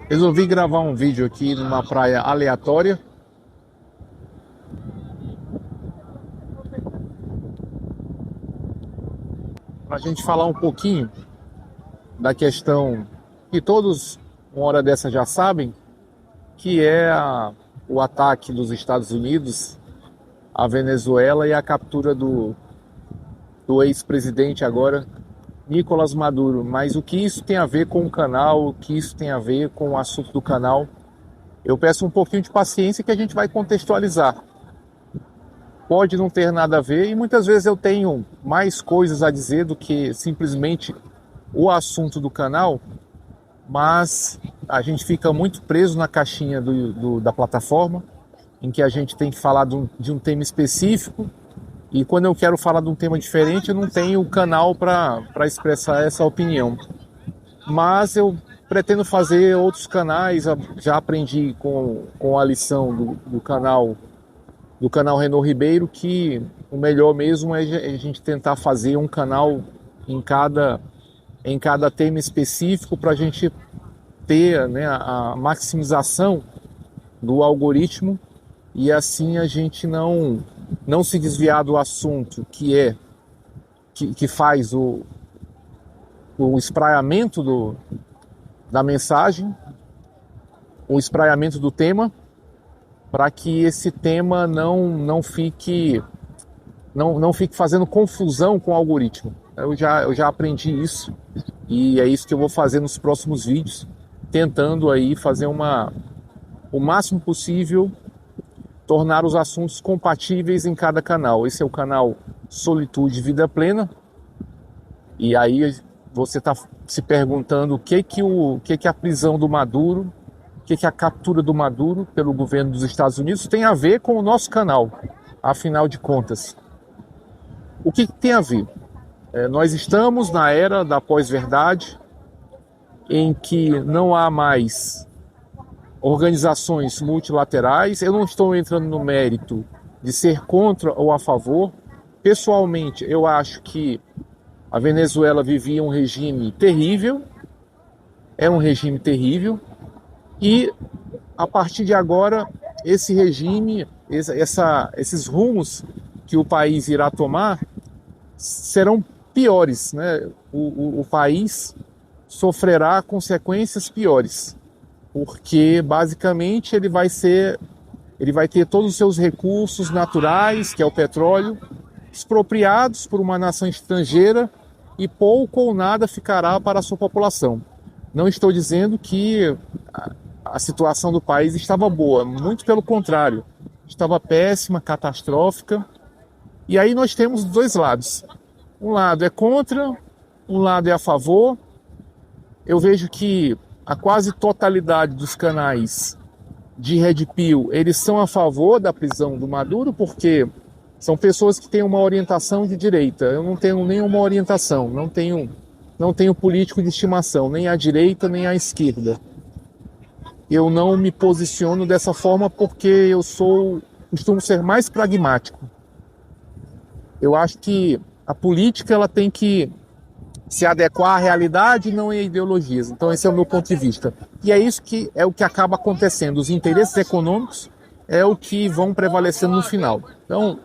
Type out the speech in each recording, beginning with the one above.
Resolvi gravar um vídeo aqui numa praia aleatória. Para a gente falar um pouquinho da questão que todos, uma hora dessa, já sabem, que é o ataque dos Estados Unidos à Venezuela e a captura do ex-presidente agora, Nicolás Maduro. Mas o que isso tem a ver com o canal, o que isso tem a ver com o assunto do canal? Eu peço um pouquinho de paciência que a gente vai contextualizar. Pode não ter nada a ver e muitas vezes eu tenho mais coisas a dizer do que simplesmente o assunto do canal, mas a gente fica muito preso na caixinha da plataforma, em que a gente tem que falar de um tema específico, e quando eu quero falar de um tema diferente, eu não tenho canal para expressar essa opinião. Mas eu pretendo fazer outros canais, já aprendi com a lição do canal Renault Ribeiro, que o melhor mesmo é a gente tentar fazer um canal em cada tema específico, para a gente ter, né, a maximização do algoritmo, e assim a gente não se desviar do assunto que faz o espraiamento da mensagem, o espraiamento do tema, para que esse tema não fique fazendo confusão com o algoritmo. Eu já aprendi isso, e é isso que eu vou fazer nos próximos vídeos, tentando aí fazer o máximo possível tornar os assuntos compatíveis em cada canal. Esse é o canal Solitude Vida Plena, e aí você está se perguntando o que a prisão do Maduro, o que a captura do Maduro pelo governo dos Estados Unidos tem a ver com o nosso canal, afinal de contas. O que tem a ver? Nós estamos na era da pós-verdade, em que não há mais organizações multilaterais. Eu não estou entrando no mérito de ser contra ou a favor. Pessoalmente, eu acho que a Venezuela vivia um regime terrível, é um regime terrível, e a partir de agora, esse regime, esses rumos que o país irá tomar serão piores, né? O país sofrerá consequências piores, porque basicamente ele vai ter todos os seus recursos naturais, que é o petróleo, expropriados por uma nação estrangeira, e pouco ou nada ficará para a sua população. Não estou dizendo que a situação do país estava boa, muito pelo contrário, estava péssima, catastrófica. E aí nós temos dois lados. Um lado é contra, um lado é a favor. Eu vejo que a quase totalidade dos canais de Red Pill, eles são a favor da prisão do Maduro, porque são pessoas que têm uma orientação de direita. Eu não tenho nenhuma orientação, não tenho político de estimação, nem à direita nem à esquerda. Eu não me posiciono dessa forma porque eu costumo ser mais pragmático. Eu acho que a política ela tem que se adequar à realidade e não a ideologias. Então esse é o meu ponto de vista. E é isso que é o que acaba acontecendo. Os interesses econômicos é o que vão prevalecendo no final. Então,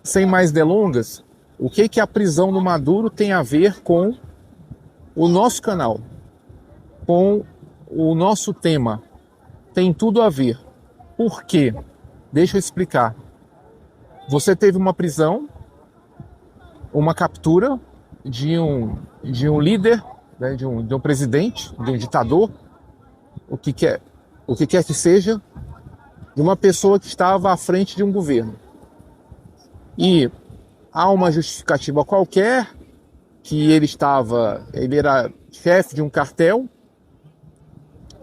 sem mais delongas, o que a prisão do Maduro tem a ver com o nosso canal, com o nosso tema? Tem tudo a ver. Por quê? Deixa eu explicar. Você teve uma prisão, uma captura de um líder, né, de um presidente, de um ditador, o que quer que seja, de uma pessoa que estava à frente de um governo. E há uma justificativa qualquer, que ele era chefe de um cartel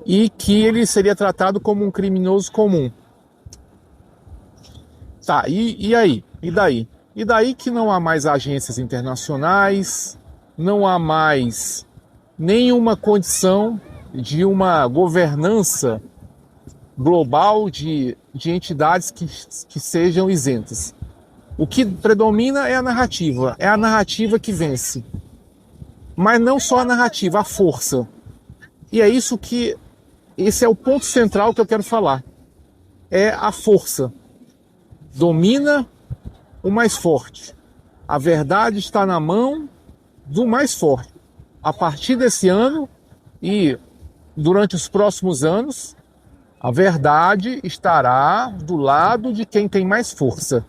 e que ele seria tratado como um criminoso comum. Tá, e aí? E daí? E daí que não há mais agências internacionais, não há mais nenhuma condição de uma governança global de entidades que sejam isentas. O que predomina é a narrativa que vence. Mas não só a narrativa, a força. E é isso que, esse é o ponto central que eu quero falar. É a força. Domina o mais forte. A verdade está na mão do mais forte. A partir desse ano e durante os próximos anos, a verdade estará do lado de quem tem mais força.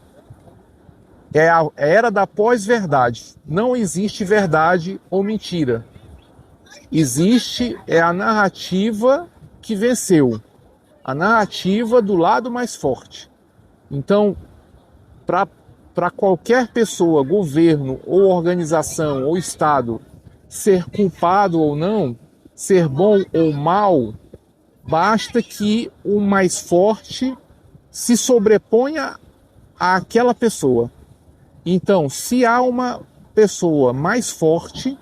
É a era da pós-verdade. Não existe verdade ou mentira. Existe a narrativa que venceu. A narrativa do lado mais forte. Então, para qualquer pessoa, governo ou organização ou Estado ser culpado ou não, ser bom ou mal, basta que o mais forte se sobreponha àquela pessoa. Então, se há uma pessoa mais forte,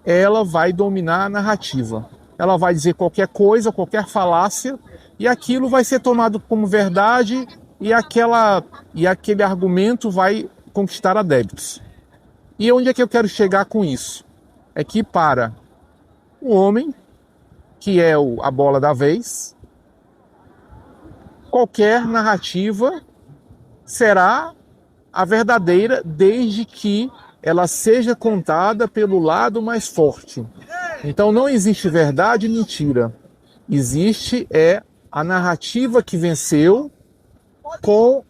ela vai dominar a narrativa. Ela vai dizer qualquer coisa, qualquer falácia, e aquilo vai ser tomado como verdade e aquele argumento vai conquistar adeptos. E onde é que eu quero chegar com isso? É que para o homem, que é a bola da vez, qualquer narrativa será a verdadeira desde que ela seja contada pelo lado mais forte. Então não existe verdade e mentira. Existe a narrativa que venceu com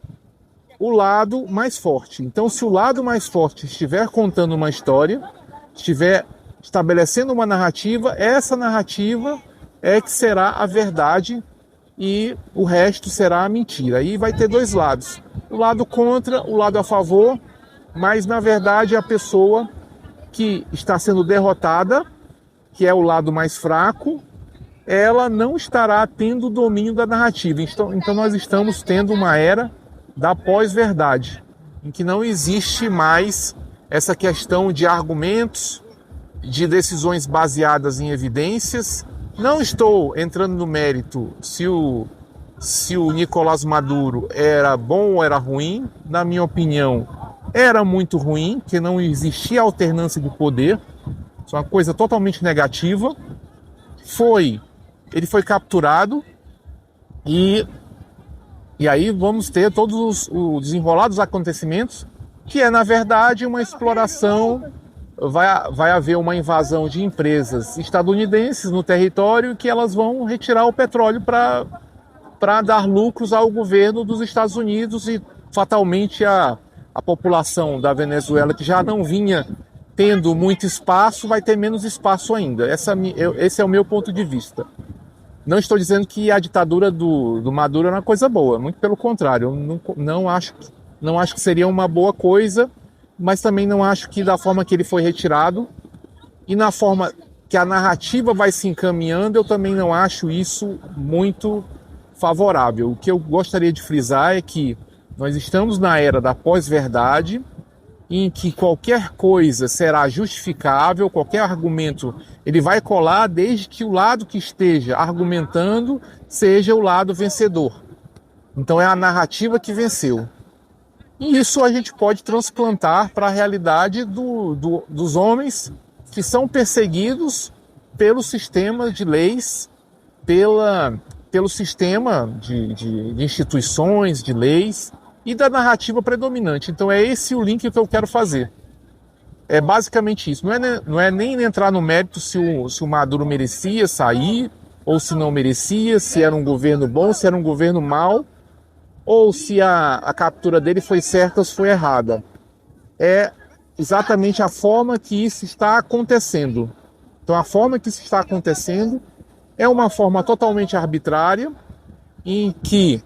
o lado mais forte. Então, se o lado mais forte estiver contando uma história, estiver estabelecendo uma narrativa, essa narrativa é que será a verdade e o resto será a mentira. Aí vai ter dois lados. O lado contra, o lado a favor, mas na verdade a pessoa que está sendo derrotada, que é o lado mais fraco, ela não estará tendo o domínio da narrativa. Então nós estamos tendo uma era da pós-verdade, em que não existe mais essa questão de argumentos, de decisões baseadas em evidências. Não estou entrando no mérito se o Nicolás Maduro era bom ou era ruim. Na minha opinião, era muito ruim, porque não existia alternância de poder. Isso é uma coisa totalmente negativa. Ele foi capturado e aí vamos ter todos os desenrolados acontecimentos, que é, na verdade, uma exploração. Vai haver uma invasão de empresas estadunidenses no território que elas vão retirar o petróleo para dar lucros ao governo dos Estados Unidos e, fatalmente, a população da Venezuela, que já não vinha tendo muito espaço, vai ter menos espaço ainda. Esse é o meu ponto de vista. Não estou dizendo que a ditadura do Maduro é uma coisa boa, muito pelo contrário. Eu não acho que seria uma boa coisa, mas também não acho que da forma que ele foi retirado e na forma que a narrativa vai se encaminhando, eu também não acho isso muito favorável. O que eu gostaria de frisar é que nós estamos na era da pós-verdade, em que qualquer coisa será justificável, qualquer argumento ele vai colar desde que o lado que esteja argumentando seja o lado vencedor. Então é a narrativa que venceu. E isso a gente pode transplantar para a realidade dos homens que são perseguidos pelo sistema de leis, pelo sistema de instituições, de leis e da narrativa predominante. Então é esse o link que eu quero fazer. É basicamente isso. Não é nem entrar no mérito se o Maduro merecia sair ou se não merecia, se era um governo bom, se era um governo mau, ou se a captura dele foi certa ou se foi errada. É exatamente a forma que isso está acontecendo. Então a forma que isso está acontecendo é uma forma totalmente arbitrária, em que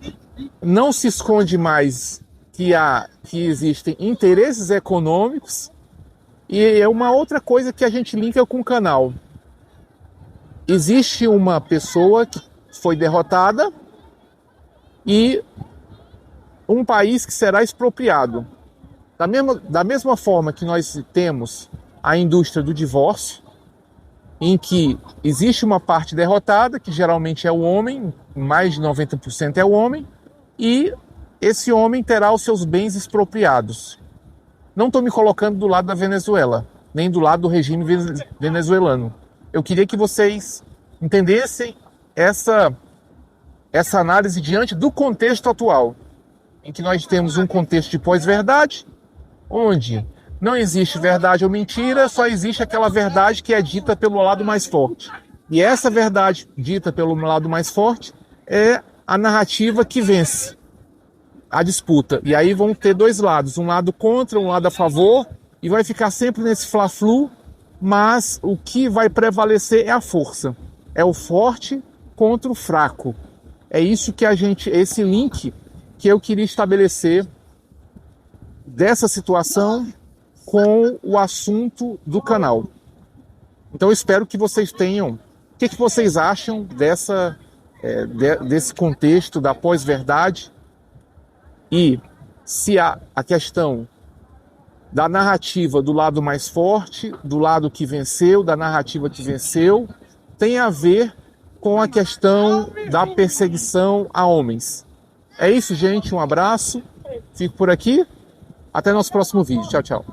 não se esconde mais que existem interesses econômicos, e é uma outra coisa que a gente linka com o canal. Existe uma pessoa que foi derrotada e um país que será expropriado. Da mesma forma que nós temos a indústria do divórcio, em que existe uma parte derrotada, que geralmente é o homem, mais de 90% é o homem, e esse homem terá os seus bens expropriados. Não estou me colocando do lado da Venezuela, nem do lado do regime venezuelano. Eu queria que vocês entendessem essa análise diante do contexto atual, em que nós temos um contexto de pós-verdade, onde não existe verdade ou mentira, só existe aquela verdade que é dita pelo lado mais forte. E essa verdade dita pelo lado mais forte é a narrativa que vence a disputa. E aí vão ter dois lados, um lado contra, um lado a favor, e vai ficar sempre nesse fla-flu, mas o que vai prevalecer é a força. É o forte contra o fraco. É isso que esse link que eu queria estabelecer dessa situação com o assunto do canal. Então eu espero que vocês tenham... O que vocês acham desse contexto da pós-verdade? E se a questão da narrativa do lado mais forte, do lado que venceu, da narrativa que venceu, tem a ver com a questão da perseguição a homens. É isso, gente. Um abraço. Fico por aqui. Até nosso próximo vídeo. Tchau, tchau.